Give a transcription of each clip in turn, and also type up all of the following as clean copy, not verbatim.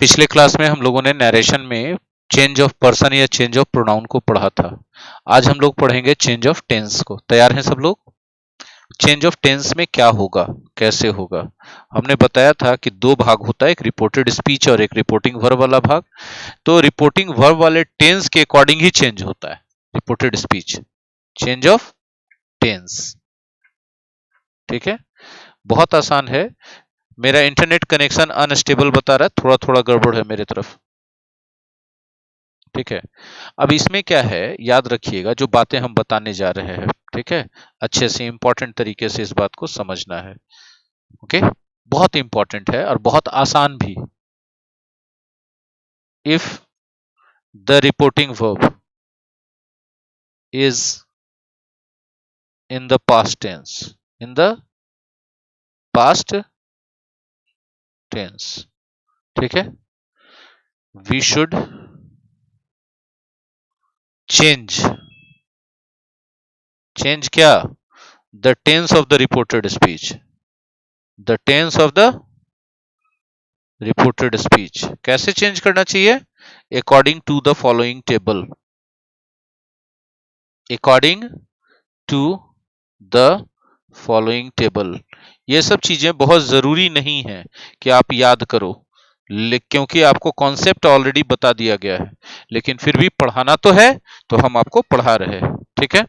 पिछले क्लास में हम लोगों ने नरेशन में चेंज ऑफ पर्सन या चेंज ऑफ प्रोनाउन को पढ़ा था। आज हम लोग पढ़ेंगे चेंज ऑफ टेंस को। तैयार हैं सब लोग? चेंज ऑफ टेंस में क्या होगा, कैसे होगा? हमने बताया था कि दो भाग होता है, एक रिपोर्टेड स्पीच और एक रिपोर्टिंग वर्ब वाला भाग। तो रिपोर्टिंग वर्ब वाले टेंस के अकॉर्डिंग ही चेंज होता है reported speech, change of tense. ठीक है, बहुत आसान है। मेरा इंटरनेट कनेक्शन अनस्टेबल बता रहा है, थोड़ा थोड़ा गड़बड़ है मेरे तरफ। ठीक है, अब इसमें क्या है, याद रखिएगा जो बातें हम बताने जा रहे हैं। ठीक है, अच्छे से इंपॉर्टेंट तरीके से इस बात को समझना है। ओके, बहुत इंपॉर्टेंट है और बहुत आसान भी। If the reporting verb is in the past tense, in the past tense, ठीक है, वी शुड चेंज, चेंज क्या? The tense of the reported speech, the tense of the reported speech. कैसे चेंज करना चाहिए? According to the following table, according to the following table. ये सब चीजें बहुत जरूरी नहीं है कि आप याद करो, क्योंकि आपको कॉन्सेप्ट ऑलरेडी बता दिया गया है, लेकिन फिर भी पढ़ाना तो है, तो हम आपको पढ़ा रहे हैं। ठीक है,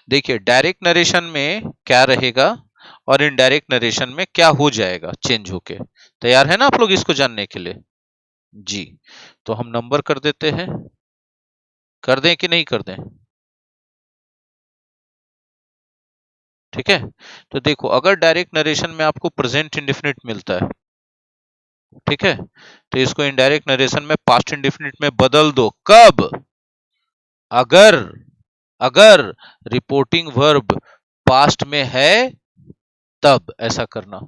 देखिए डायरेक्ट नरेशन में क्या रहेगा और इनडायरेक्ट नरेशन में क्या हो जाएगा चेंज होके। तैयार है ना आप लोग इसको जानने के लिए? जी, तो हम नंबर कर देते हैं, कर दें कि नहीं कर दें? ठीक है, तो देखो अगर डायरेक्ट नरेशन में आपको प्रेजेंट इंडेफिनिट मिलता है, ठीक है, तो इसको इनडायरेक्ट नरेशन में पास्ट इंडेफिनिट में बदल दो। कब? अगर, अगर रिपोर्टिंग वर्ब पास्ट में है तब ऐसा करना।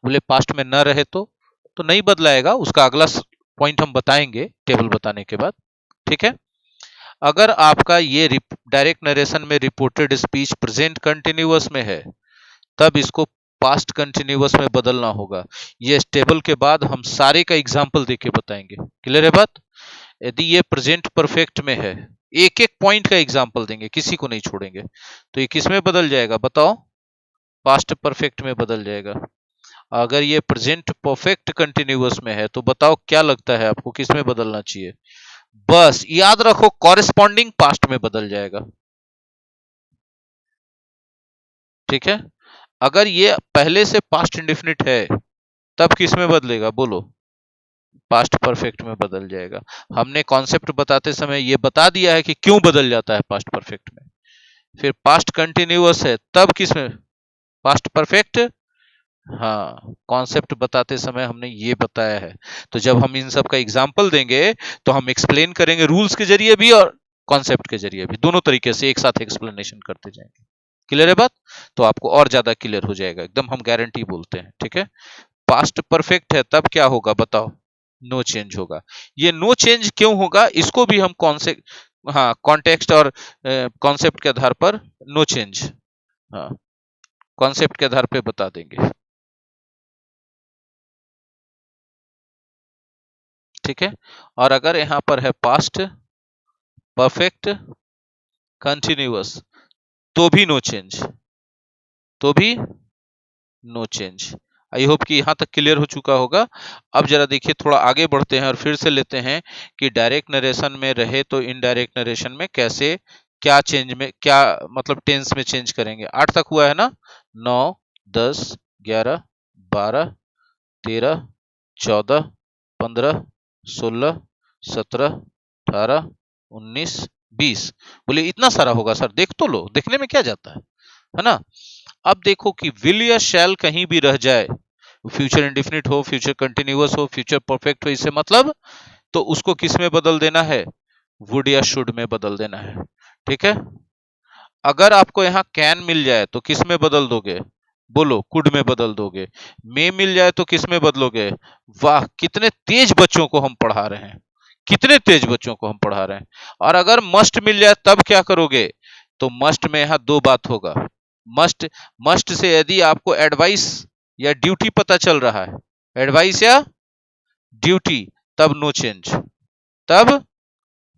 बोले पास्ट में न रहे तो नहीं बदलाएगा, उसका अगला पॉइंट हम बताएंगे टेबल बताने के बाद। ठीक है, अगर आपका ये डायरेक्ट नरेशन में रिपोर्टेड स्पीच प्रेजेंट कंटिन्यूअस में है, तब इसको पास्ट कंटिन्यूअस में बदलना होगा। ये टेबल के बाद हम सारे का एग्जाम्पल देके बताएंगे। क्लियर है बात? यदि ये प्रेजेंट परफेक्ट में है, एक एक पॉइंट का एग्जाम्पल देंगे, किसी को नहीं छोड़ेंगे। तो ये किस में बदल जाएगा बताओ? पास्ट परफेक्ट में बदल जाएगा। अगर ये प्रेजेंट परफेक्ट कंटिन्यूअस में है तो बताओ क्या लगता है आपको, किस में बदलना चाहिए? बस याद रखो, कॉरेस्पॉन्डिंग पास्ट में बदल जाएगा। ठीक है, अगर ये पहले से पास्ट इंडेफिनिट है तब किस में बदलेगा बोलो? पास्ट परफेक्ट में बदल जाएगा। हमने कॉन्सेप्ट बताते समय ये बता दिया है कि क्यों बदल जाता है पास्ट परफेक्ट में। फिर पास्ट कंटिन्यूअस है तब किस में? Past perfect. हाँ, कॉन्सेप्ट बताते समय हमने ये बताया है। तो जब हम इन सब का एग्जाम्पल देंगे तो हम एक्सप्लेन करेंगे रूल्स के जरिए भी और कॉन्सेप्ट के जरिए भी, दोनों तरीके से एक साथ एक्सप्लेनेशन करते जाएंगे। क्लियर है बात? तो आपको और ज्यादा क्लियर हो जाएगा, एकदम हम गारंटी बोलते हैं। ठीक है, पास्ट परफेक्ट है तब क्या होगा बताओ? नो चेंज होगा। ये नो चेंज क्यों होगा इसको भी हम कॉन्सेप्ट, हाँ कॉन्टेक्स्ट और कॉन्सेप्ट के आधार पर नो चेंज, हाँ कॉन्सेप्ट के आधार पे बता देंगे। ठीक है, और अगर यहां पर है पास्ट परफेक्ट कंटिन्यूअस तो भी नो चेंज, तो भी नो चेंज। आई होप कि यहां तक क्लियर हो चुका होगा। अब जरा देखिए, थोड़ा आगे बढ़ते हैं और फिर से लेते हैं कि डायरेक्ट नरेशन में रहे तो इनडायरेक्ट नरेशन में कैसे, क्या चेंज में, क्या मतलब टेंस में चेंज करेंगे। 8 तक हुआ है ना? 9, 10, 11, 12, 13, 14, 15, 16, 17, 18, 19, 20। बोले इतना सारा होगा सर? देख तो लो, देखने में क्या जाता है ना? अब देखो कि विल या शैल कहीं भी रह जाए, फ्यूचर इंडेफिनिट हो, फ्यूचर कंटिन्यूअस हो, फ्यूचर परफेक्ट हो, इससे मतलब, तो उसको किस में बदल देना है? वुड या शुड में बदल देना है। ठीक है, अगर आपको यहाँ कैन मिल जाए तो किस में बदल दोगे बोलो? कुड में बदल दोगे। मे मिल जाए तो किस में बदलोगे? वाह, कितने तेज बच्चों को हम पढ़ा रहे हैं, कितने तेज बच्चों को हम पढ़ा रहे हैं। और अगर मस्ट मिल जाए तब क्या करोगे? तो मस्ट में यहाँ दो बात होगा। मस्ट, मस्ट से यदि आपको एडवाइस या ड्यूटी पता चल रहा है, एडवाइस या ड्यूटी, तब नो चेंज, तब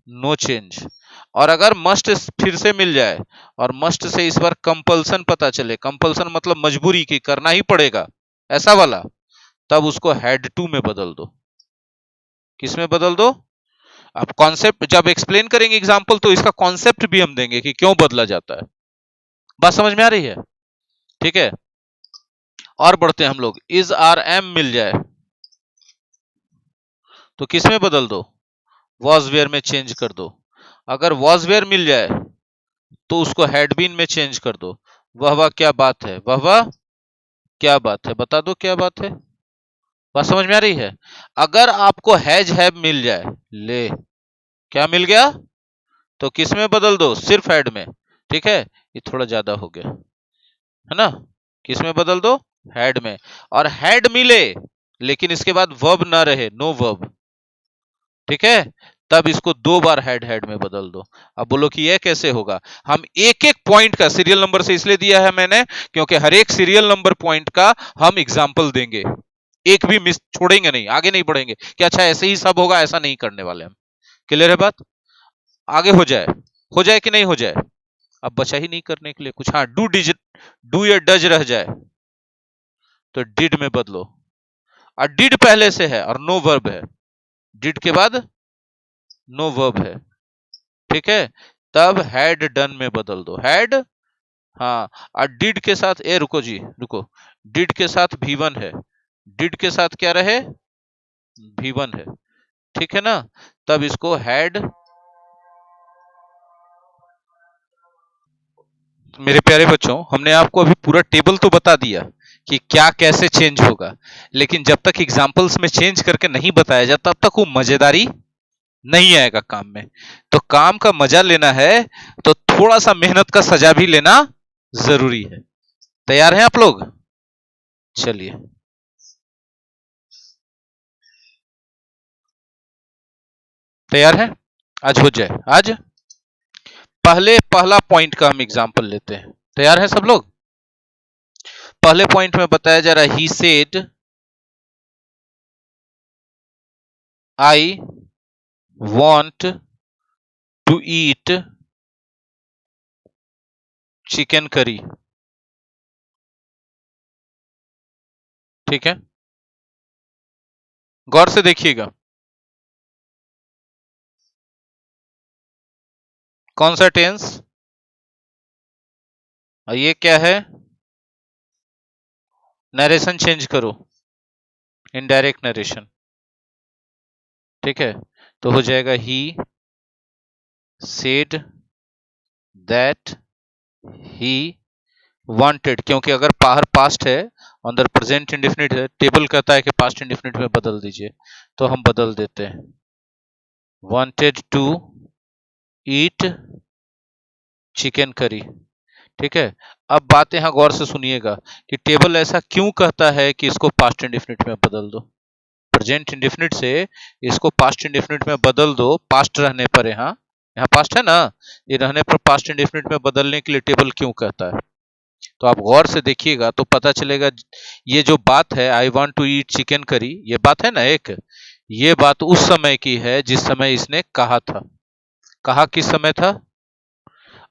नो चेंज। और अगर मस्ट फिर से मिल जाए और मस्ट से इस बार कंपल्सन पता चले, कंपल्सन मतलब मजबूरी की करना ही पड़ेगा ऐसा वाला, तब उसको हैड टू में बदल दो। किस में बदल दो? आप कॉन्सेप्ट जब एक्सप्लेन करेंगे एग्जांपल तो इसका कॉन्सेप्ट भी हम देंगे कि क्यों बदला जाता है। बात समझ में आ रही है? ठीक है, और बढ़ते हैं हम लोग। इज आर एम मिल जाए तो किस में बदल दो? वॉज वेयर में चेंज कर दो। अगर वॉज वेयर मिल जाए तो उसको हैड बीन में चेंज कर दो। वह क्या बात है, वह क्या बात है, बता दो क्या बात है। बात समझ में आ रही है? अगर आपको हैज हैव मिल जाए, ले क्या मिल गया, तो किस में बदल दो? सिर्फ हैड में। ठीक है, ये थोड़ा ज्यादा हो गया है ना। किस में बदल दो? हैड में। और हैड मिले लेकिन इसके बाद वर्ब ना रहे, नो वर्ब, ठीक है, तब इसको दो बार हेड हेड में बदल दो। अब बोलो कि यह कैसे होगा? हम एक एक पॉइंट का सीरियल नंबर से इसलिए दिया है मैंने क्योंकि हर एक सीरियल नंबर पॉइंट का हम एग्जाम्पल देंगे, एक भी मिस छोड़ेंगे नहीं, आगे नहीं बढ़ेंगे कि अच्छा ऐसे ही सब होगा, ऐसा नहीं करने वाले हम। क्लियर है बात? आगे हो जाए कि नहीं हो जाए? अब बचा ही नहीं करने के लिए कुछ। हाँ, डू या डज रह जाए तो डिड में बदलो। और डिड पहले से है और नो वर्ब है, डिड के बाद नो वर्ब है, ठीक है, तब हैड डन में बदल दो। हैड, हाँ, और डिड के साथ रुको जी रुको, डिड के साथ V1 है, डिड के साथ क्या रहे? V1 है, ठीक है ना, तब इसको हैड। मेरे प्यारे बच्चों, हमने आपको अभी पूरा टेबल तो बता दिया कि क्या कैसे चेंज होगा, लेकिन जब तक एग्जांपल्स में चेंज करके नहीं बताया जाता तब तक वो मजेदारी नहीं आएगा काम में। तो काम का मजा लेना है तो थोड़ा सा मेहनत का सजा भी लेना जरूरी है। तैयार हैं आप लोग? चलिए, तैयार है? आज हो जाए। आज पहला पॉइंट का हम एग्जांपल लेते हैं। तैयार है सब लोग? पहले पॉइंट में बताया जा रहा है he said I want to eat chicken curry. ठीक है, गौर से देखिएगा। कौन सा टेंस? और ये क्या है? नरेशन चेंज करो, इनडायरेक्ट नरेशन। ठीक है, तो हो जाएगा he said that he wanted, क्योंकि अगर बाहर पास्ट है, अंदर प्रेजेंट इंडेफिनिट है, टेबल कहता है कि पास्ट इंडेफिनिट में बदल दीजिए, तो हम बदल देते हैं, wanted to eat chicken curry. ठीक है, अब बात यहां गौर से सुनिएगा कि टेबल ऐसा क्यों कहता है कि इसको पास्ट इंडेफिनिट में बदल दो। प्रेजेंट इंडेफिनिट से इसको पास्ट इंडेफिनिट में बदल दो, पास्ट रहने पर, यहाँ यहाँ पास्ट है ना, ये रहने पर पास्ट इंडेफिनिट में बदलने के लिए टेबल क्यों कहता है। तो आप गौर से देखिएगा तो पता चलेगा, ये जो बात है I want to eat chicken curry, ये बात है ना एक, ये बात उस समय की है जिस समय इसने कहा था। कहा किस समय था?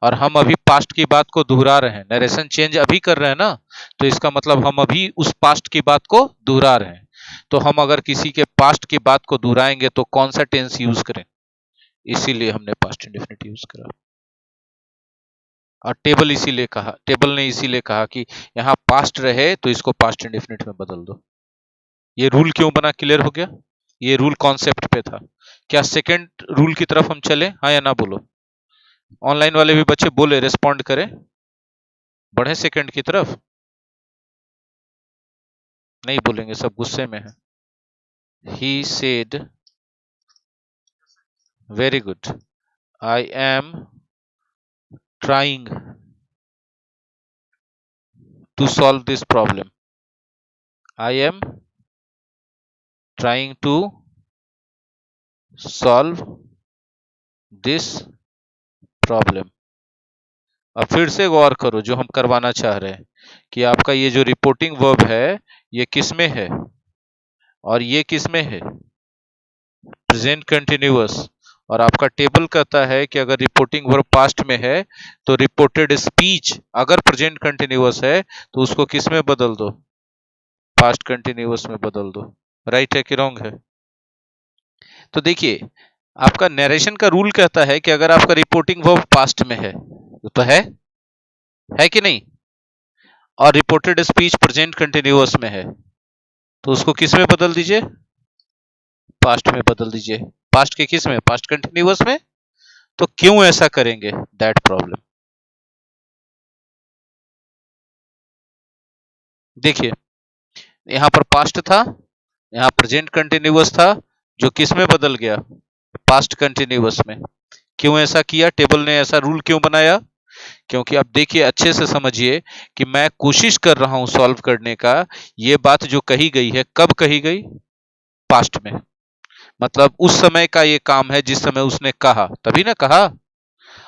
और हम अभी पास्ट की बात को दोहरा रहे हैं, नरेशन चेंज अभी कर रहे हैं ना, तो इसका मतलब हम अभी उस पास्ट की बात को दोहरा रहे हैं। तो हम अगर किसी के पास्ट की बात को दोहराएंगे तो कौन सा टेंस यूज करें, इसीलिए हमने पास्ट इंडेफिनिट यूज करा। और टेबल ने इसीलिए कहा कि यहाँ पास्ट रहे तो इसको पास्ट इंडेफिनिट में बदल दो। ये रूल क्यों बना, क्लियर हो गया? ये रूल कॉन्सेप्ट पे था। क्या सेकंड रूल की तरफ हम चले, हाँ या ना बोलो? ऑनलाइन वाले भी बच्चे बोले, रिस्पॉन्ड करें, बढ़े सेकंड की तरफ? नहीं बोलेंगे, सब गुस्से में है। He said, very good, I am trying to solve this problem, I am trying to solve this problem. अब फिर से गौर करो जो हम करवाना चाह रहे हैं कि आपका ये जो रिपोर्टिंग वर्ब है ये किस में है और ये किस में है? प्रेजेंट कंटिन्यूअस, और आपका टेबल कहता है कि अगर रिपोर्टिंग वर्ब पास्ट में है तो रिपोर्टेड स्पीच अगर प्रेजेंट कंटिन्यूअस है तो उसको किस में बदल दो, पास्ट कंटिन्यूअस में बदल दो। राइट है कि रॉन्ग है? तो देखिए आपका नरेशन का रूल कहता है कि अगर आपका रिपोर्टिंग वर्ब पास्ट में है तो है कि नहीं, और रिपोर्टेड स्पीच प्रेजेंट कंटिन्यूअस में है तो उसको किस में बदल दीजिए, पास्ट में बदल दीजिए। पास्ट के किस में, पास्ट कंटिन्यूअस में। तो क्यों ऐसा करेंगे, दैट प्रॉब्लम। देखिए यहां पर पास्ट था, यहां प्रेजेंट कंटिन्यूअस था, जो किस में बदल गया, पास्ट कंटिन्यूअस में। क्यों ऐसा किया, टेबल ने ऐसा रूल क्यों बनाया? क्योंकि आप देखिए अच्छे से समझिए कि मैं कोशिश कर रहा हूं सॉल्व करने का। ये बात जो कही गई है कब कही गई, पास्ट में। मतलब उस समय का ये काम है जिस समय उसने कहा, तभी ना कहा।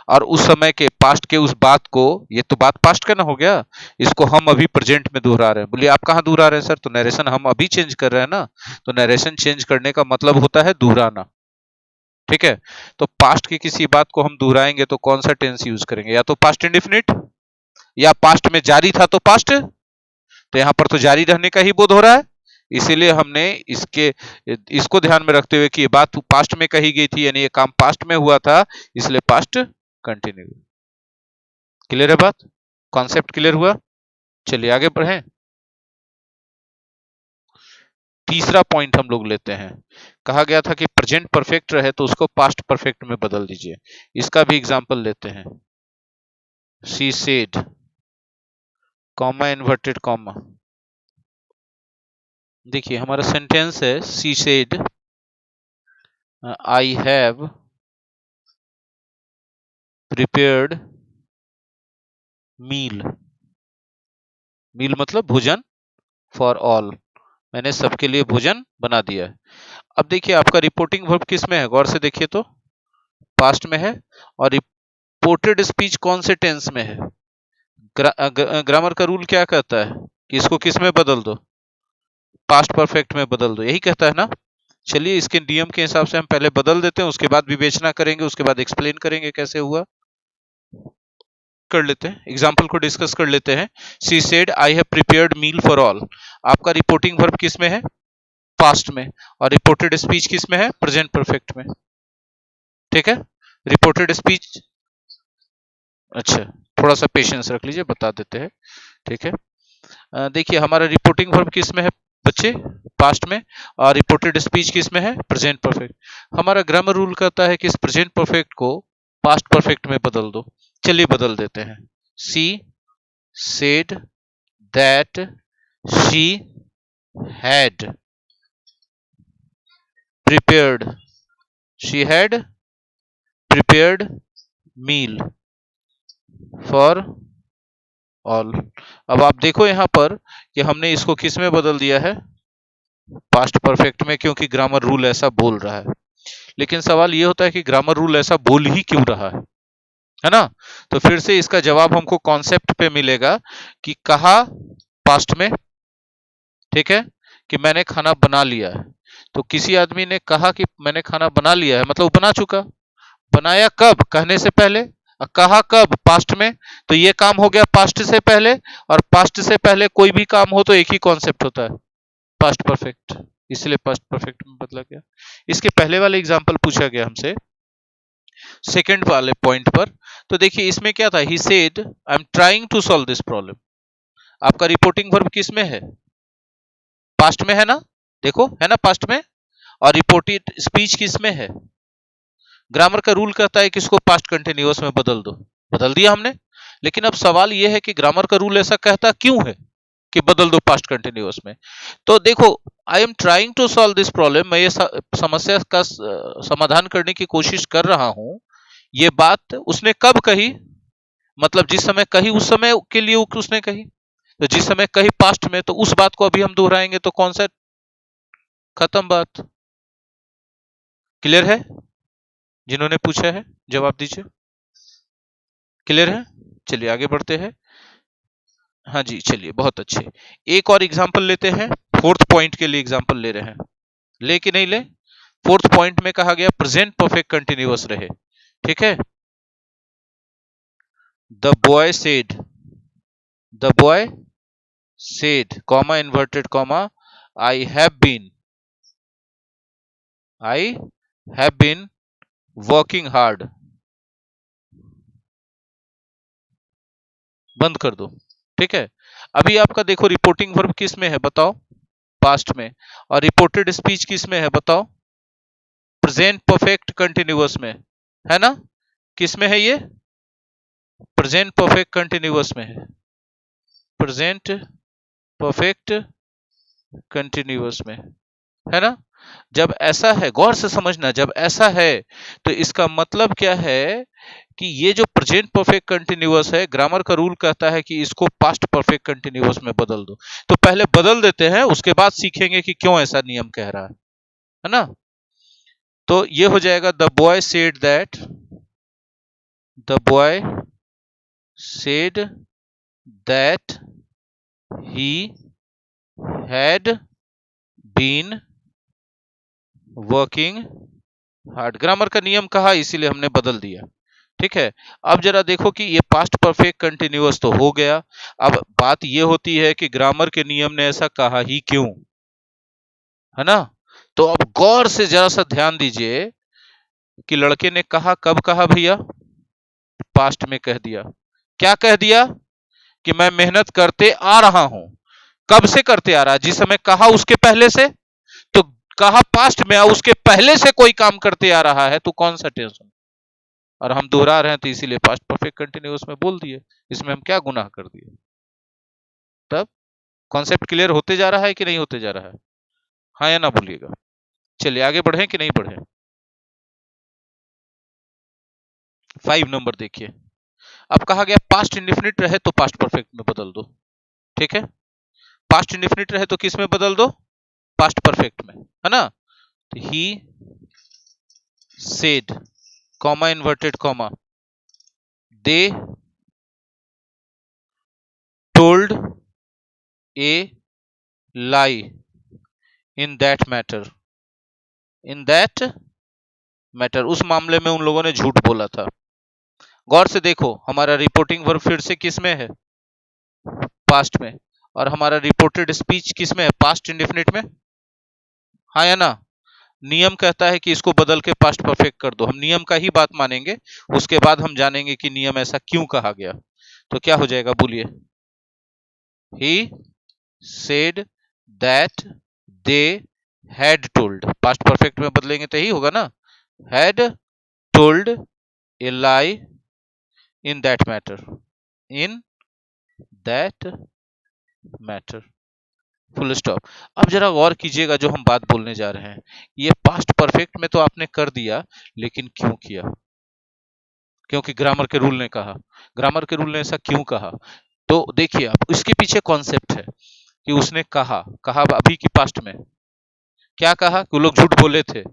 और उस समय के पास्ट के उस बात को, ये तो बात पास्ट का ना हो गया, इसको हम अभी प्रेजेंट में दोहरा रहे हैं। बोलिए आप कहाँ दोहरा रहे हैं सर? तो नरेशन हम अभी चेंज कर रहे हैं ना। तो नरेशन चेंज करने का मतलब होता है दोहराना। ठीक है, तो पास्ट की किसी बात को हम दोहराएंगे तो कौन सा टेंस यूज करेंगे, या तो पास्ट इंडेफिनिट, या पास्ट में जारी था तो पास्ट। तो यहां पर तो जारी रहने का ही बोध हो रहा है, इसीलिए हमने इसको ध्यान में रखते हुए कि ये बात पास्ट में कही गई थी, यानी ये काम पास्ट में हुआ था, इसलिए पास्ट कंटिन्यू। क्लियर है बात, कॉन्सेप्ट क्लियर हुआ? चलिए आगे बढ़ें। तीसरा पॉइंट हम लोग लेते हैं। कहा गया था कि प्रेजेंट परफेक्ट रहे तो उसको पास्ट परफेक्ट में बदल दीजिए। इसका भी एग्जांपल लेते हैं। She said, comma inverted comma. देखिए हमारा सेंटेंस है she said I have prepared meal. Meal मतलब भोजन, फॉर ऑल, मैंने सबके लिए भोजन बना दिया है। अब देखिए आपका रिपोर्टिंग वर्ब किस में है, गौर से देखिए तो पास्ट में है। और रिपोर्टेड स्पीच कौन से टेंस में है? ग्रामर का रूल क्या कहता है कि इसको किस में बदल दो, पास्ट परफेक्ट में बदल दो, यही कहता है ना। चलिए इसके नियम के हिसाब से हम पहले बदल देते हैं, उसके बाद विवेचना करेंगे, उसके बाद एक्सप्लेन करेंगे कैसे हुआ। कर लेते हैं, एग्जाम्पल को डिस्कस कर लेते हैं। She said I have prepared meal for all. आपका रिपोर्टिंग वर्ब किस में है, पास्ट में, और रिपोर्टेड स्पीच किस में है, प्रेजेंट परफेक्ट में। ठीक है, रिपोर्टेड स्पीच, अच्छा थोड़ा सा पेशेंस रख लीजिए, बता देते हैं। ठीक है, देखिए हमारा रिपोर्टिंग वर्ब किस में है बच्चे, पास्ट में, और रिपोर्टेड स्पीच किस में है, प्रेजेंट परफेक्ट। हमारा ग्रामर रूल कहता है कि इस प्रेजेंट परफेक्ट को पास्ट परफेक्ट में बदल दो। चलिए बदल देते हैं। She said that she had prepared, she had prepared meal for all. अब आप देखो यहां पर कि हमने इसको किस में बदल दिया है, पास्ट परफेक्ट में, क्योंकि ग्रामर रूल ऐसा बोल रहा है। लेकिन सवाल ये होता है कि ग्रामर रूल ऐसा बोल ही क्यों रहा है ना। तो फिर से इसका जवाब हमको कॉन्सेप्ट पे मिलेगा कि कहा पास्ट में, ठीक है, कि मैंने खाना बना लिया है। तो किसी आदमी ने कहा कि मैंने खाना बना लिया है, मतलब बना चुका। बनाया कब, कहने से पहले, और कहा कब, पास्ट में। तो ये काम हो गया पास्ट से पहले, और पास्ट से पहले कोई भी काम हो तो एक ही कॉन्सेप्ट होता है, पास्ट परफेक्ट, इसलिए पास्ट परफेक्ट में बदला गया। इसके पहले वाले एग्जांपल पूछा गया हमसे सेकंड वाले पॉइंट पर। तो देखिए इसमें क्या था, he said I am trying to solve this problem. आपका रिपोर्टिंग वर्ब किस में है, पास्ट में है ना, देखो है ना पास्ट में। और रिपोर्टेड स्पीच किस में है, ग्रामर का रूल कहता है कि इसको पास्ट कंटिन्यूअस में बदल दो, बदल दिया हमने। लेकिन अब सवाल यह है कि ग्रामर का रूल ऐसा कहता क्यों है कि बदल दो पास्ट कंटिन्यूअस में। तो देखो I am trying to solve this problem, मैं ये समस्या का समाधान करने की कोशिश कर रहा हूं। ये बात उसने कब कही, मतलब जिस समय कही उस समय के लिए उसने कही। तो जिस समय कही पास्ट में, तो उस बात को अभी हम दोहराएंगे तो कौन सा, खत्म बात। क्लियर है, जिन्होंने पूछा है जवाब दीजिए। क्लियर है, चलिए आगे बढ़ते हैं। हाँ जी चलिए बहुत अच्छे। एक और एग्जांपल लेते हैं, फोर्थ पॉइंट के लिए एग्जांपल ले रहे हैं, ले कि नहीं ले, फोर्थ पॉइंट में कहा गया प्रेजेंट परफेक्ट कंटिन्यूअस रहे, ठीक है। The boy said, the boy said comma inverted comma I have been working hard, बंद कर दो, ठीक है। अभी आपका देखो रिपोर्टिंग वर्ब किस में है बताओ, पास्ट में, और रिपोर्टेड स्पीच किस में है बताओ, प्रेजेंट परफेक्ट कंटिन्यूअस में, है ना। किस में है ये, प्रेजेंट परफेक्ट कंटिन्यूअस में है, प्रेजेंट परफेक्ट कंटिन्यूअस में, है ना। जब ऐसा है, गौर से समझना, जब ऐसा है तो इसका मतलब क्या है कि ये जो प्रेजेंट परफेक्ट कंटिन्यूअस है, ग्रामर का रूल कहता है कि इसको पास्ट परफेक्ट कंटिन्यूअस में बदल दो। तो पहले बदल देते हैं, उसके बाद सीखेंगे कि क्यों ऐसा नियम कह रहा है ना। तो ये हो जाएगा the boy said that, the boy said that he had been working hard. Grammar का नियम कहा इसीलिए हमने बदल दिया, ठीक है। अब जरा देखो कि ये पास्ट परफेक्ट कंटिन्यूअस तो हो गया, अब बात ये होती है कि ग्रामर के नियम ने ऐसा कहा ही क्यों, है ना। तो अब गौर से जरा सा ध्यान दीजिए कि लड़के ने कहा, कब कहा भैया, पास्ट में कह दिया। क्या कह दिया कि मैं मेहनत करते आ रहा हूं। कब से करते आ रहा है, जिस समय कहा उसके पहले से। तो कहा पास्ट में, उसके पहले से कोई काम करते आ रहा है तो कौन सा टेंशन, और हम दोहरा रहे हैं तो इसीलिए पास्ट परफेक्ट कंटिन्यूअस में बोल दिए। इसमें हम क्या गुनाह कर दिए। तब कॉन्सेप्ट क्लियर होते जा रहा है कि नहीं होते जा रहा है, हाँ या ना बोलिएगा। चलिए आगे बढ़े कि नहीं बढ़े। 5 नंबर देखिए, अब कहा गया पास्ट इंडेफिनिट रहे तो पास्ट परफेक्ट में बदल दो, ठीक है। पास्ट इंडेफिनिट रहे तो किस में बदल दो, पास्ट परफेक्ट में, है ना। तो he said comma inverted comma they told A lie in that matter, in that matter, उस मामले में उन लोगों ने झूठ बोला था। गौर से देखो हमारा रिपोर्टिंग वर्ब फिर से किस में है, पास्ट में, और हमारा रिपोर्टेड स्पीच किस में है, पास्ट इंडेफिनिट में, हाँ या ना। नियम कहता है कि इसको बदल के पास्ट परफेक्ट कर दो, हम नियम का ही बात मानेंगे, उसके बाद हम जानेंगे कि नियम ऐसा क्यों कहा गया। तो क्या हो जाएगा बोलिए, he said that they had told, past perfect में बदलेंगे तो ही होगा ना, had told A lie in that matter, in that matter, full stop. अब जरा गौर कीजिएगा जो हम बात बोलने जा रहे हैं, ये पास्ट परफेक्ट में तो आपने कर दिया, लेकिन क्यों किया, क्योंकि ग्रामर के रूल ने कहा। ग्रामर के रूल ने ऐसा क्यों कहा, तो देखिए अब इसके पीछे कॉन्सेप्ट है कि उसने कहा, कहा अभी की पास्ट में, क्या कहा कि वो लोग झूठ बोले थे,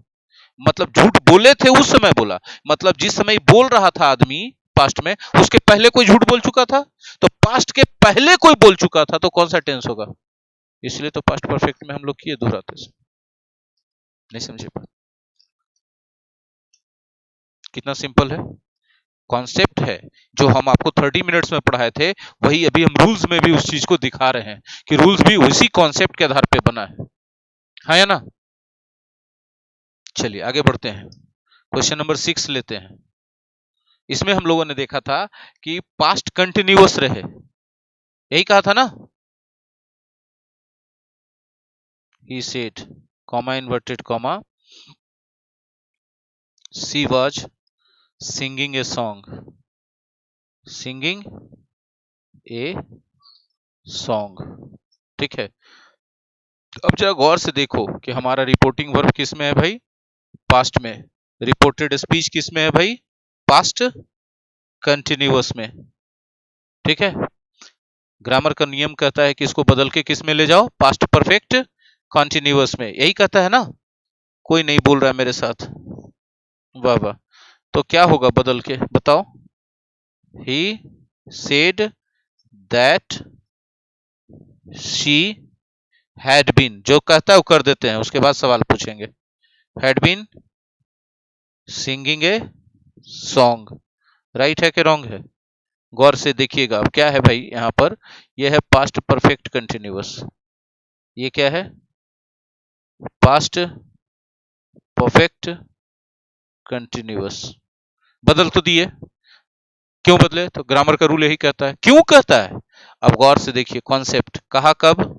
मतलब झूठ बोले थे उस समय बोला, मतलब जिस समय बोल रहा था आदमी पास्ट में, उसके पहले कोई झूठ बोल चुका था। तो पास्ट के पहले कोई बोल चुका था तो कौन सा टेंस होगा, इसलिए तो पास्ट परफेक्ट में हम लोग किए दोहराते से। नहीं समझे बात, कितना सिंपल है, कॉन्सेप्ट है। जो हम आपको 30 मिनट्स में पढ़ाए थे, वही अभी हम रूल्स में भी उस चीज को दिखा रहे हैं कि रूल्स भी उसी कॉन्सेप्ट के आधार पे बना है, हाँ या ना। चलिए आगे बढ़ते हैं, क्वेश्चन नंबर 6 लेते हैं। इसमें हम लोगों ने देखा था कि पास्ट कंटिन्यूअस रहे, यही कहा था ना, he said comma inverted comma she was singing a song, singing a song, ठीक है। अब जरा गौर से देखो कि हमारा रिपोर्टिंग वर्ब किस में है भाई, पास्ट में, रिपोर्टेड स्पीच किस में है भाई, पास्ट कंटिन्यूअस में, ठीक है। ग्रामर का नियम कहता है कि इसको बदल के किस में ले जाओ, पास्ट परफेक्ट कंटिन्यूअस में, यही कहता है ना। कोई नहीं बोल रहा है मेरे साथ, वाह वाह। तो क्या होगा बदल के बताओ, he said that she had been, जो कहता है वो कर देते हैं, उसके बाद सवाल पूछेंगे, had been singing a song. Right है कि रॉन्ग है? गौर से देखिएगा। अब क्या है भाई यहां पर, यह है पास्ट परफेक्ट कंटिन्यूअस। ये क्या है? Past perfect continuous. बदल तो दिए, क्यों बदले? तो ग्रामर का रूल यही कहता है। क्यों कहता है? अब गौर से देखिए कॉन्सेप्ट। कहा कब?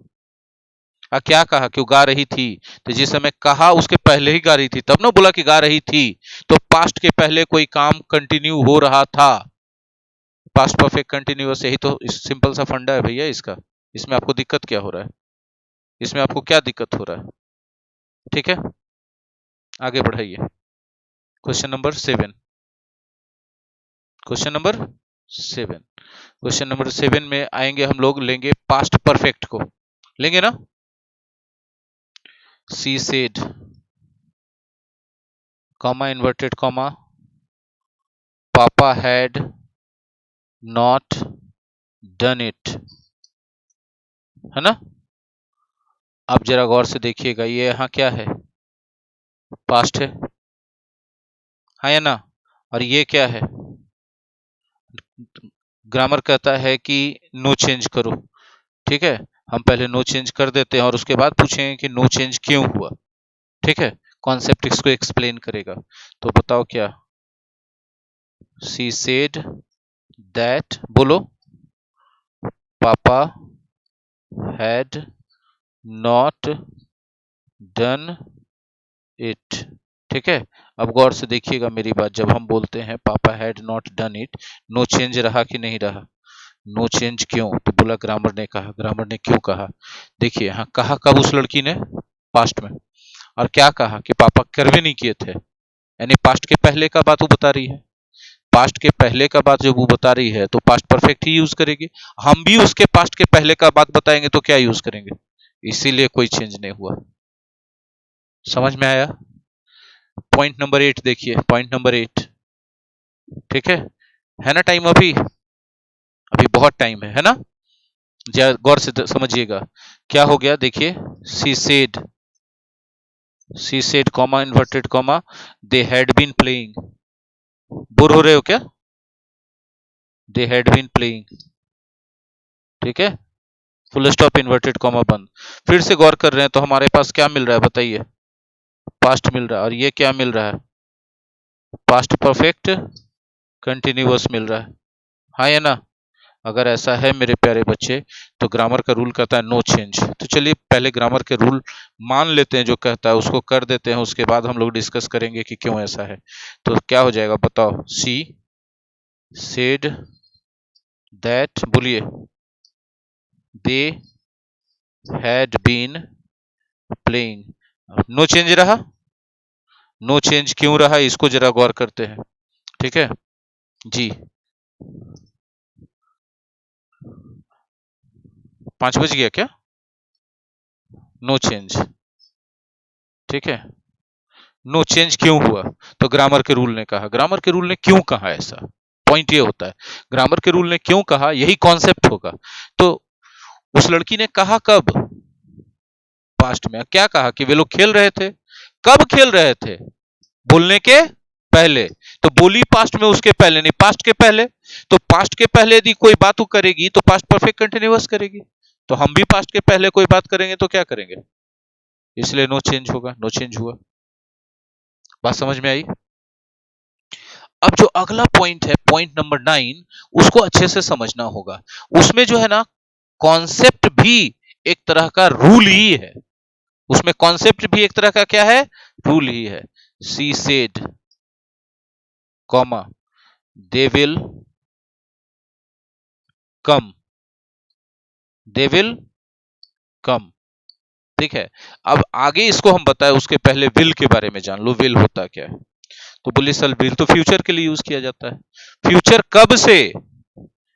क्या कहा? क्यों गा रही थी। तो जिस समय कहा उसके पहले ही गा रही थी, तब ना बोला कि गा रही थी। तो पास्ट के पहले कोई काम कंटिन्यू हो रहा था। पास्ट परफेक्ट कंटिन्यूअस, यही तो सिंपल सा फंडा है भैया इसका। इसमें आपको दिक्कत क्या हो रहा है? इसमें आपको क्या दिक्कत हो रहा है? ठीक है, आगे बढ़ाइए। Question number 7। Question number 7। Question number 7 में आएंगे हम लोग, लेंगे पास्ट परफेक्ट को। लेंगे ना? सी सेड, कॉमा इन्वर्टेड कॉमा, पापा हैड नॉट डन इट, है ना? अब जरा गौर से देखिएगा, ये यहां क्या है? पास्ट है, हाँ या ना? और ये क्या है? ग्रामर कहता है कि नो चेंज करो। ठीक है, हम पहले नो चेंज कर देते हैं और उसके बाद पूछेंगे कि नो चेंज क्यों हुआ। ठीक है, कॉन्सेप्ट इसको एक्सप्लेन करेगा। तो बताओ क्या? सी सेड दैट, बोलो, पापा हैड नॉट डन इट। ठीक है, अब गौर से देखिएगा मेरी बात। जब हम बोलते हैं पापा had not done it, no change रहा कि नहीं रहा? नो चेंज क्यों? तो बोला ग्रामर ने कहा। ग्रामर ने क्यों कहा? देखिए यहाँ कहा कब उस लड़की ने? पास्ट में। और क्या कहा? कि पापा कर भी नहीं किए थे, यानी पास्ट के पहले का बात वो बता रही है। पास्ट के पहले का बात जब वो बता रही है तो पास्ट परफेक्ट ही यूज करेगी। हम भी उसके पास्ट के पहले का बात बताएंगे तो क्या यूज करेंगे? इसीलिए कोई चेंज नहीं हुआ। समझ में आया? पॉइंट नंबर 8 देखिए, पॉइंट नंबर 8। ठीक है ना? टाइम अभी अभी बहुत टाइम है ना? गौर से समझिएगा क्या हो गया। देखिए, she said, she said comma inverted comma, they had been playing. Bore हो रहे हो क्या? They had been playing. ठीक है, फुल स्टॉप इन्वर्टेड कॉमा बंद। फिर से गौर कर रहे हैं तो हमारे पास क्या मिल रहा है बताइए? पास्ट मिल रहा है। और ये क्या मिल रहा है? पास्ट परफेक्ट कंटिन्यूअस मिल रहा है, हाँ या ना? अगर ऐसा है मेरे प्यारे बच्चे, तो ग्रामर का रूल कहता है नो चेंज। तो चलिए पहले ग्रामर के रूल मान लेते हैं, जो कहता है उसको कर देते हैं, उसके बाद हम लोग डिस्कस करेंगे कि क्यों ऐसा है। तो क्या हो जाएगा बताओ? सी सेड दैट, बोलिए, they had been playing. No change रहा। नो चेंज क्यों रहा, इसको जरा गौर करते हैं। ठीक है जी, 5 बज गया क्या? No change. ठीक है, नो चेंज क्यों हुआ? तो ग्रामर के रूल ने कहा। ग्रामर के रूल ने क्यों कहा ऐसा? पॉइंट ये होता है, ग्रामर के रूल ने क्यों कहा, यही कॉन्सेप्ट होगा। तो उस लड़की ने कहा कब? पास्ट में। क्या कहा? कि वे लोग खेल रहे थे। कब खेल रहे थे? बोलने के पहले। तो बोली पास्ट में, उसके पहले नहीं, पास्ट के पहले। तो पास्ट के पहले यदि कोई बात करेगी तो पास्ट परफेक्ट कंटिन्यूअस करेगी। तो हम भी पास्ट के पहले कोई बात करेंगे तो क्या करेंगे? इसलिए नो चेंज होगा। नो चेंज हुआ। बात समझ में आई? अब जो अगला पॉइंट है, पॉइंट नंबर 9, उसको अच्छे से समझना होगा। उसमें जो है ना, कॉन्सेप्ट भी एक तरह का रूल ही है। उसमें कॉन्सेप्ट भी एक तरह का क्या है? रूल ही है। सी said comma they will come, they will come. ठीक है, अब आगे इसको हम बताएं उसके पहले विल के बारे में जान लो। विल होता क्या है? तो बोलिए सर, विल तो फ्यूचर के लिए यूज किया जाता है। फ्यूचर कब से?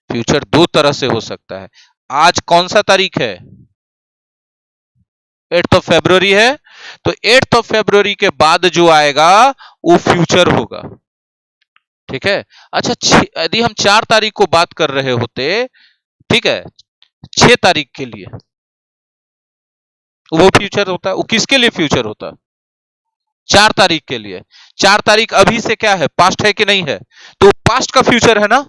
फ्यूचर दो तरह से हो सकता है। आज कौन सा तारीख है? 8 है। तो 8 के बाद जो आएगा वो फ्यूचर होगा। ठीक है, अच्छा, यदि हम 4 को बात कर रहे होते, ठीक है, 6 के लिए, वो फ्यूचर होता है। वो किसके लिए फ्यूचर होता? 4 तारीख के लिए। 4 तारीख अभी से क्या है, पास्ट है कि नहीं है, तो पास्ट का फ्यूचर है ना।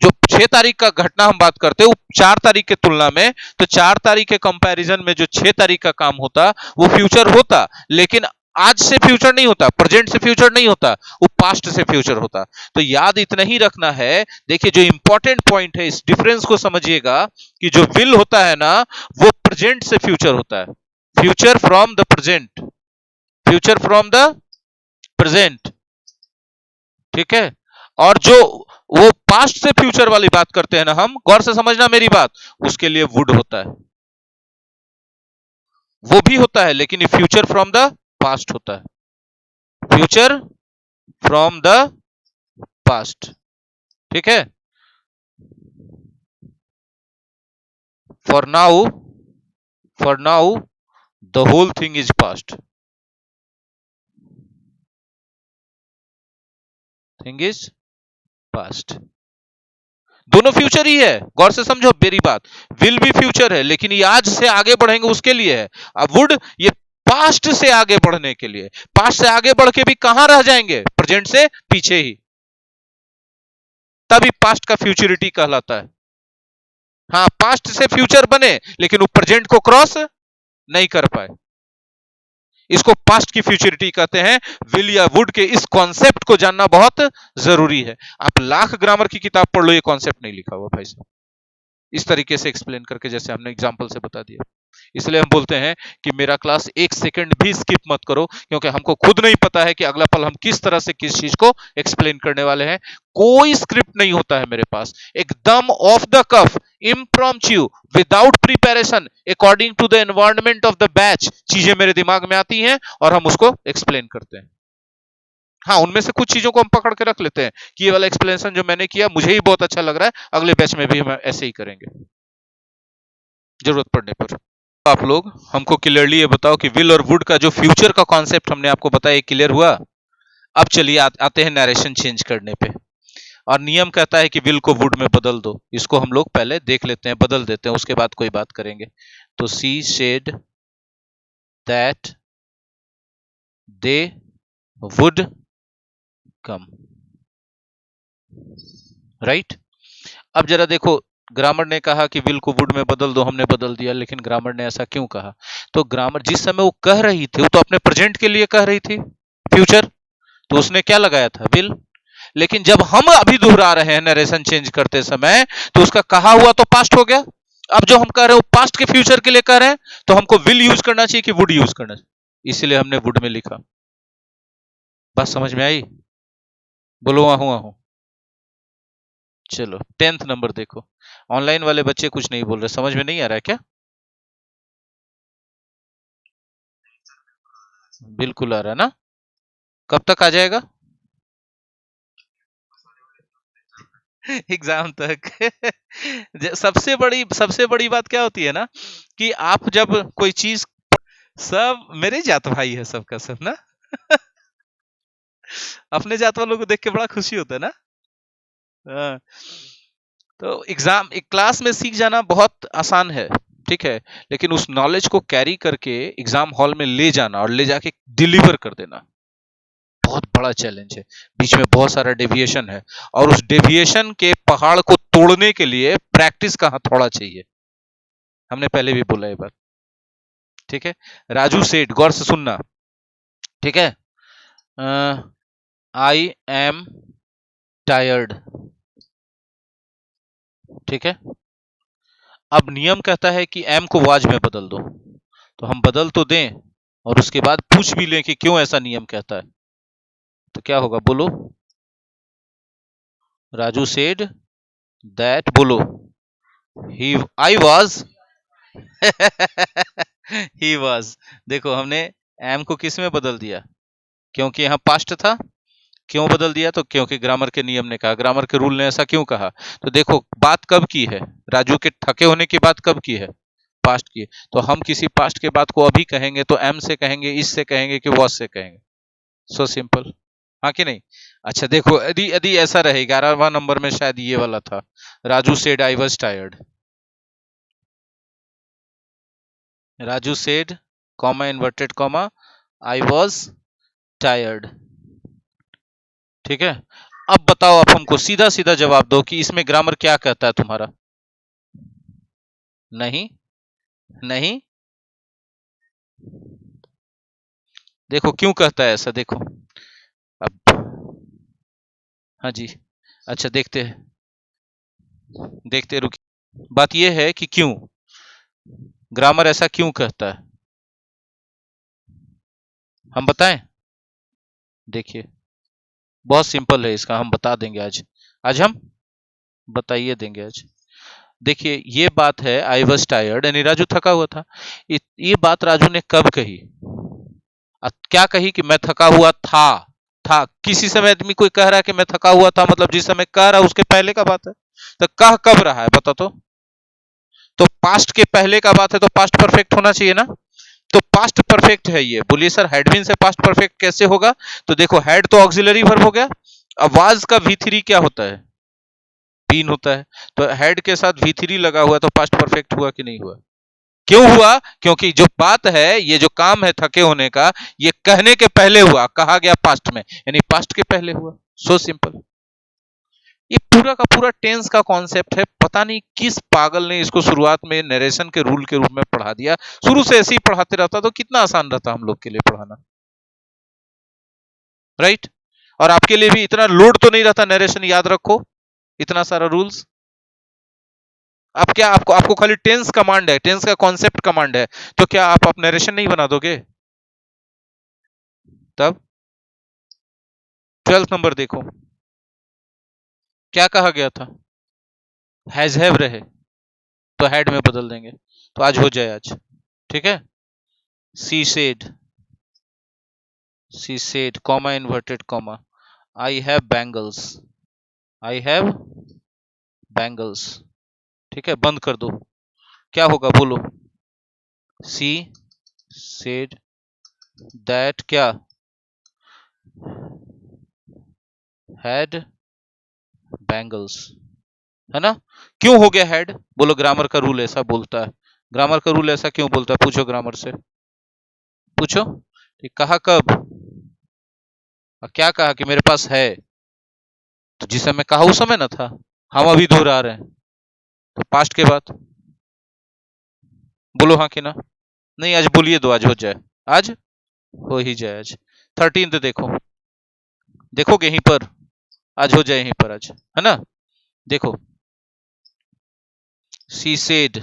जो 6 तारीख का घटना हम बात करते हैं वो 4 तारीख के तुलना में, तो 4 तारीख के कंपैरिजन में जो 6 तारीख का काम होता वो फ्यूचर होता, लेकिन आज से फ्यूचर नहीं होता, प्रेजेंट से फ्यूचर नहीं होता, वो पास्ट से फ्यूचर होता। तो याद इतना ही रखना है। देखिए जो इंपॉर्टेंट पॉइंट है, इस डिफरेंस को समझिएगा कि जो विल होता है ना वो प्रेजेंट से फ्यूचर होता है, future from the present, future from the present, ठीक है। और जो वो पास्ट से फ्यूचर वाली बात करते हैं ना हम, गौर से समझना मेरी बात, उसके लिए वुड होता है, वो भी होता है, लेकिन ये फ्यूचर फ्रॉम द पास्ट होता है, फ्यूचर फ्रॉम द पास्ट, ठीक है। For now, for now the whole thing is past, thing is past, दोनों फ्यूचर ही है, गौर से समझो मेरी बात। विल भी फ्यूचर है, लेकिन ये आज से आगे बढ़ेंगे उसके लिए है। अब वुड ये पास्ट से आगे बढ़ने के लिए, पास्ट से आगे बढ़ के भी कहां रह जाएंगे, प्रेजेंट से पीछे ही, तभी पास्ट का फ्यूचरिटी कहलाता है। हाँ, पास्ट से फ्यूचर बने लेकिन वो प्रेजेंट को क्रॉस नहीं कर पाए, इसको पास्ट की फ्यूचरिटी कहते हैं। विल या वुड के इस कॉन्सेप्ट को जानना बहुत जरूरी है। आप लाख ग्रामर की किताब पढ़ लो, ये कॉन्सेप्ट नहीं लिखा हुआ भाई साहब, इस तरीके से एक्सप्लेन करके, जैसे हमने एग्जांपल से बता दिया। इसलिए हम बोलते हैं कि मेरा क्लास एक सेकंड भी स्किप मत करो, क्योंकि हमको खुद नहीं पता है कि अगला पल हम किस तरह से किस चीज को एक्सप्लेन करने वाले हैं। कोई स्क्रिप्ट नहीं होता है मेरे पास, एकदम off the cuff, impromptu, without preparation, according to the environment of the batch, चीजें मेरे दिमाग में आती हैं और हम उसको एक्सप्लेन करते हैं। हाँ, उनमें से कुछ चीजों को हम पकड़ के रख लेते हैं कि ये वाला एक्सप्लेनेशन जो मैंने किया मुझे ही बहुत अच्छा लग रहा है, अगले बैच में भी हम ऐसे ही करेंगे जरूरत पड़ने पर। आप लोग हमको क्लियरली ये बताओ कि विल और वुड का जो फ्यूचर का कॉन्सेप्ट हमने आपको बताया, क्लियर हुआ। अब चलिए आते हैं नरेशन चेंज करने पे। और नियम कहता है कि विल को वुड में बदल दो, इसको हम लोग पहले देख लेते हैं, बदल देते हैं, उसके बाद कोई बात करेंगे। तो सी said that they would come, right. अब जरा देखो, ग्रामर ने कहा कि विल को वुड में बदल दो, हमने बदल दिया, लेकिन ग्रामर ने ऐसा क्यों कहा? तो ग्रामर जिस समय वो कह रही थी वो तो अपने प्रेजेंट के लिए कह रही थी, फ्यूचर, तो उसने क्या लगाया था, विल। लेकिन जब हम अभी दोहरा रहे हैं नरेशन चेंज करते समय, तो उसका कहा हुआ तो पास्ट हो गया। अब जो हम कह रहे हैं वो पास्ट के फ्यूचर के लिए कह रहे हैं, तो हमको विल यूज करना चाहिए कि वुड यूज करना चाहिए, इसलिए हमने वुड में लिखा। बात समझ में आई? बोलो आहू आहू। चलो 10th नंबर देखो। ऑनलाइन वाले बच्चे कुछ नहीं बोल रहे, समझ में नहीं आ रहा है क्या? बिल्कुल आ रहा है ना? कब तक आ जाएगा? एग्जाम तक। सबसे बड़ी बात क्या होती है ना, कि आप जब कोई चीज, सब मेरे जात भाई है सबका सब ना। अपने जात वालों को देख के बड़ा खुशी होता है ना। हाँ। तो एग्जाम एक क्लास में सीख जाना बहुत आसान है, ठीक है, लेकिन उस नॉलेज को कैरी करके एग्जाम हॉल में ले जाना और ले जाके डिलीवर कर देना बहुत बड़ा चैलेंज है। बीच में बहुत सारा डेविएशन है, और उस डेविएशन के पहाड़ को तोड़ने के लिए प्रैक्टिस का हथौड़ा चाहिए। हमने पहले भी बोला ये बात, ठीक है। राजू सेठ, गौर से सुनना, ठीक है। आई एम टायर्ड, ठीक है। अब नियम कहता है कि एम को वाज में बदल दो, तो हम बदल तो दें और उसके बाद पूछ भी लें कि क्यों ऐसा नियम कहता है। तो क्या होगा, बोलो। राजू सेड दैट, बोलो, ही आई वाज ही वाज। देखो हमने एम को किस में बदल दिया, क्योंकि यहाँ पास्ट था। क्यों बदल दिया? तो क्योंकि ग्रामर के नियम ने कहा, ग्रामर के रूल ने ऐसा क्यों कहा। तो देखो बात कब की है, राजू के थके होने की बात कब की है, पास्ट की। तो हम किसी पास्ट के बात को अभी कहेंगे तो एम से कहेंगे, इससे कहेंगे कि वॉज से कहेंगे। सो सिंपल, हाँ कि नहीं? अच्छा देखो, यदि यदि ऐसा रहे, 11वां नंबर में शायद ये वाला था, Raju said I was tired, Raju said comma inverted comma I was tired. ठीक है, अब बताओ, आप हमको सीधा सीधा जवाब दो कि इसमें ग्रामर क्या कहता है तुम्हारा। नहीं, नहीं, देखो क्यों कहता है ऐसा, देखो अब। हाँ जी, अच्छा देखते हैं, देखते रुकिए। बात यह है कि क्यों ग्रामर ऐसा क्यों कहता है, हम बताएं। देखिए, बहुत सिंपल है इसका, हम बता देंगे आज। आज हम बताइए देंगे आज। देखिए, ये बात है, आई वॉज टायर्ड यानी राजू थका हुआ था। ये बात राजू ने कब कही, क्या कही कि मैं थका हुआ था। किसी समय आदमी कोई कह रहा है कि मैं थका हुआ था, मतलब जिस समय कह रहा है उसके पहले का बात है। तो कह कब रहा है बता तो पास्ट के पहले का बात है, तो पास्ट परफेक्ट होना चाहिए ना। तो पास्ट परफेक्ट है ये। बोलिए सर, हैड बीन से पास्ट परफेक्ट कैसे होगा। तो देखो, हैड तो ऑक्सिलरी वर्ब हो गया। अब वाज का V3 क्या होता है, बीन होता है। तो हैड के साथ V3 लगा हुआ, तो पास्ट परफेक्ट हुआ कि नहीं हुआ। क्यों हुआ, क्योंकि जो बात है, ये जो काम है थके होने का, ये कहने के पहले हुआ, कहा गया पास्ट में, यानी पास्ट के पहले हुआ। So simple. ये पूरा का पूरा टेंस का कॉन्सेप्ट है। पता नहीं किस पागल ने इसको शुरुआत में नरेशन के रूल के रूप में पढ़ा दिया। शुरू से ऐसे ही पढ़ाते रहता तो कितना आसान रहता हम लोग के लिए पढ़ाना, राइट। और आपके लिए भी इतना लोड तो नहीं रहता नरेशन याद रखो, इतना सारा रूल्स। आप क्या, आपको आपको खाली टेंस कमांड है, टेंस का कॉन्सेप्ट कमांड है, तो क्या आप नरेशन नहीं बना दोगे। तब 12th नंबर देखो, क्या कहा गया था, हैज हैव रहे तो हैड में बदल देंगे, तो आज हो जाए आज। ठीक है, सी said comma inverted comma, I have bangles, I have bangles. ठीक है, बंद कर दो, क्या होगा बोलो। सी सेड दैट क्या, हैड बैंगल्स, है ना। क्यों हो गया हैड, बोलो। ग्रामर का रूल ऐसा बोलता है, ग्रामर का रूल ऐसा क्यों बोलता है, पूछो ग्रामर से, पूछो। ठीक, कहा कब, और क्या कहा कि मेरे पास है, तो जिस समय कहा उस समय ना था। हम अभी दोहरा रहे हैं, तो पास्ट के बाद। बोलो हाँ कि ना। नहीं, आज बोलिए दो, आज हो जाए, आज हो ही जाए आज। 13th देखो, देखोगे यहीं पर, आज हो जाए यहीं पर आज, है ना। देखो, she said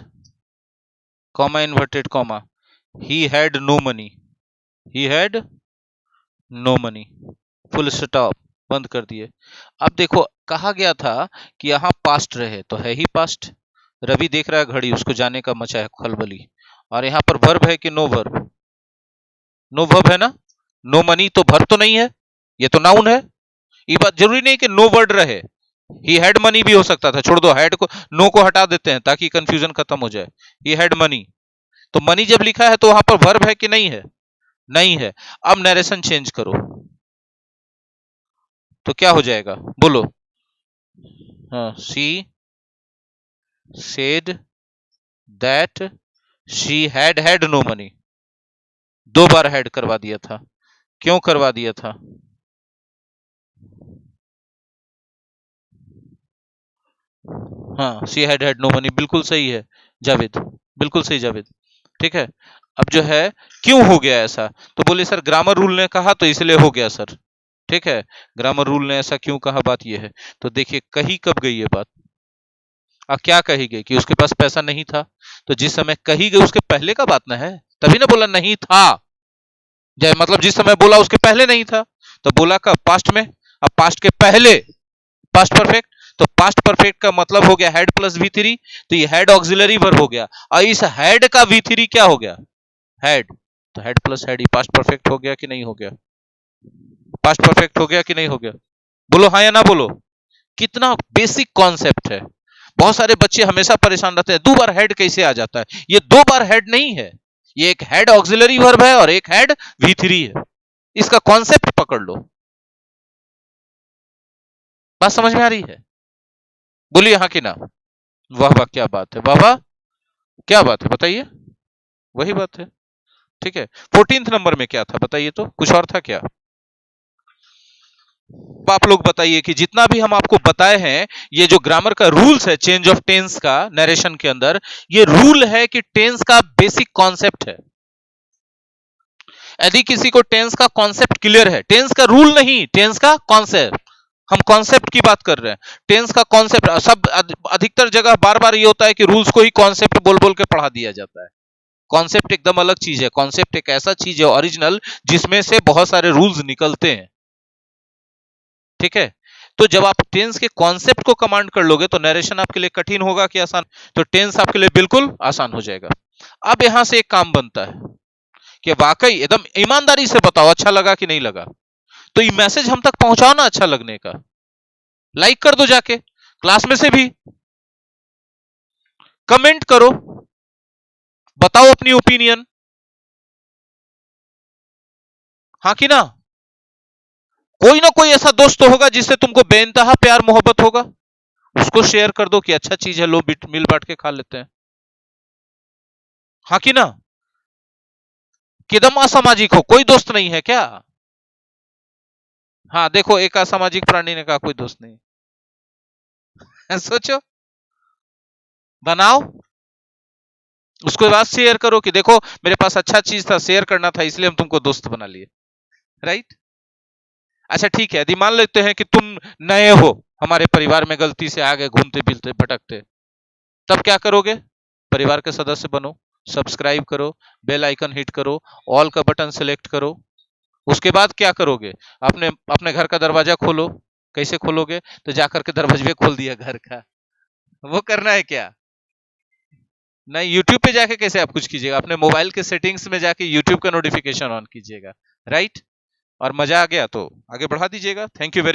comma inverted comma, he had no money, he had no money, full stop, बंद कर दिए। अब देखो, कहा गया था कि यहाँ पास्ट रहे, तो है ही पास्ट। रवि देख रहा है घड़ी, उसको जाने का मचा है खलबली। और यहाँ पर वर्ब है कि नो वर्ब, नो वर्ब है ना। नो मनी तो वर्ब तो नहीं है, ये तो नाउन है। ये बात जरूरी नहीं कि नो वर्ड रहे, ही हैड मनी भी हो सकता था। छोड़ दो, हैड को, नो को हटा देते हैं ताकि कंफ्यूजन खत्म हो जाए। ही हैड मनी, तो मनी जब लिखा है तो वहां पर वर्ब है कि नहीं है, नहीं है। अब नरेशन चेंज करो, तो क्या हो जाएगा बोलो। हाँ, she said that she had no money, दो बार हैड करवा दिया था। क्यों करवा दिया था, हाँ, शी हैड नो मनी, बिल्कुल सही है जावेद, बिल्कुल सही जावेद। ठीक है, अब जो है, क्यों हो गया ऐसा, तो बोले सर ग्रामर रूल ने कहा तो इसलिए हो गया सर। ठीक है, ग्रामर रूल ने ऐसा क्यों कहा, बात यह है। तो देखिए, कही कब गई ये बात, अब क्या कही गई कि उसके पास पैसा नहीं था। तो जिस समय कही गई उसके पहले का बात ना है, तभी ना बोला नहीं था। मतलब जिस समय बोला उसके पहले नहीं था, तो बोला कब, पास्ट में। अब पास्ट के पहले, पास्ट परफेक्ट, तो पास्ट परफेक्ट का मतलब हो गया हैड प्लस V3, तो ये हैड ऑक्सिलरी वर्ब हो गया। और इस हैड का V3 क्या हो गया, हैड, तो हैड प्लस हैड, ये पास्ट परफेक्ट हो गया कि नहीं हो गया, पास्ट परफेक्ट हो गया कि नहीं हो गया। बोलो हाँ या ना बोलो। कितना बेसिक कॉन्सेप्ट है। बहुत सारे बच्चे हमेशा परेशान रहते हैं, दो बार हेड कैसे आ जाता है। ये दो बार हेड नहीं है, ये एक हेड ऑक्सिलरी वर्ब है और एक हेड V3 है। इसका कॉन्सेप्ट पकड़ लो, बात समझ में आ रही है। बोलिए हाँ कि ना। वाह वाह, क्या बात है, वाह वाह, क्या बात है, बताइए। वही बात है। ठीक है, 14th नंबर में क्या था बताइए, तो कुछ और था क्या। आप लोग बताइए कि जितना भी हम आपको बताए हैं, ये जो ग्रामर का रूल्स है चेंज ऑफ टेंस का नरेशन के अंदर, ये रूल है कि टेंस का बेसिक कॉन्सेप्ट है। यदि किसी को टेंस का कॉन्सेप्ट क्लियर है, टेंस का रूल नहीं, टेंस का कॉन्सेप्ट, हम कॉन्सेप्ट की बात कर रहे हैं। टेंस का कॉन्सेप्ट सब अधिकतर जगह बार बार ये होता है कि रूल्स को ही कॉन्सेप्ट बोल बोल के पढ़ा दिया जाता है। कॉन्सेप्ट एकदम अलग चीज है। कॉन्सेप्ट एक ऐसा चीज है ओरिजिनल, जिसमें से बहुत सारे रूल्स निकलते हैं। ठीक है, तो जब आप टेंस के कॉन्सेप्ट को कमांड कर लोगे तो नरेशन आपके लिए कठिन होगा कि आसान? तो टेंस आपके लिए बिल्कुल आसान हो जाएगा। अब यहां से एक काम बनता है कि वाकई एकदम ईमानदारी से बताओ अच्छा लगा कि नहीं लगा। तो ये मैसेज हम तक पहुंचाओ ना अच्छा लगने का। लाइक कर दो, जाके क्लास में से भी कमेंट करो, बताओ अपनी ओपिनियन, हाँ कि ना? कोई ना कोई ऐसा दोस्त तो होगा जिससे तुमको बेइंतहा प्यार मोहब्बत होगा, उसको शेयर कर दो कि अच्छा चीज है, लो मिल बांट के खा लेते हैं, हाँ कि ना? किदम असामाजिक हो, कोई दोस्त नहीं है क्या? हाँ देखो, एक असामाजिक प्राणी ने कहा कोई दोस्त नहीं है। सोचो, बनाओ, उसके बाद शेयर करो कि देखो मेरे पास अच्छा चीज था, शेयर करना था, इसलिए हम तुमको दोस्त बना लिए, राइट? अच्छा ठीक है, यदि मान लेते हैं कि तुम नए हो, हमारे परिवार में गलती से आ गए, घूमते फिरते भटकते, तब क्या करोगे? परिवार के सदस्य बनो, सब्सक्राइब करो, बेल आइकन हिट करो, ऑल का बटन सेलेक्ट करो। उसके बाद क्या करोगे? अपने अपने घर का दरवाजा खोलो। कैसे खोलोगे? तो जाकर के दरवाजे खोल दिया घर का, वो करना है क्या? नहीं, यूट्यूब पे जाके कैसे आप कुछ कीजिएगा? अपने मोबाइल के सेटिंग्स में जाके यूट्यूब का नोटिफिकेशन ऑन कीजिएगा, राइट? और मजा आ गया तो आगे बढ़ा दीजिएगा। Thank you very much.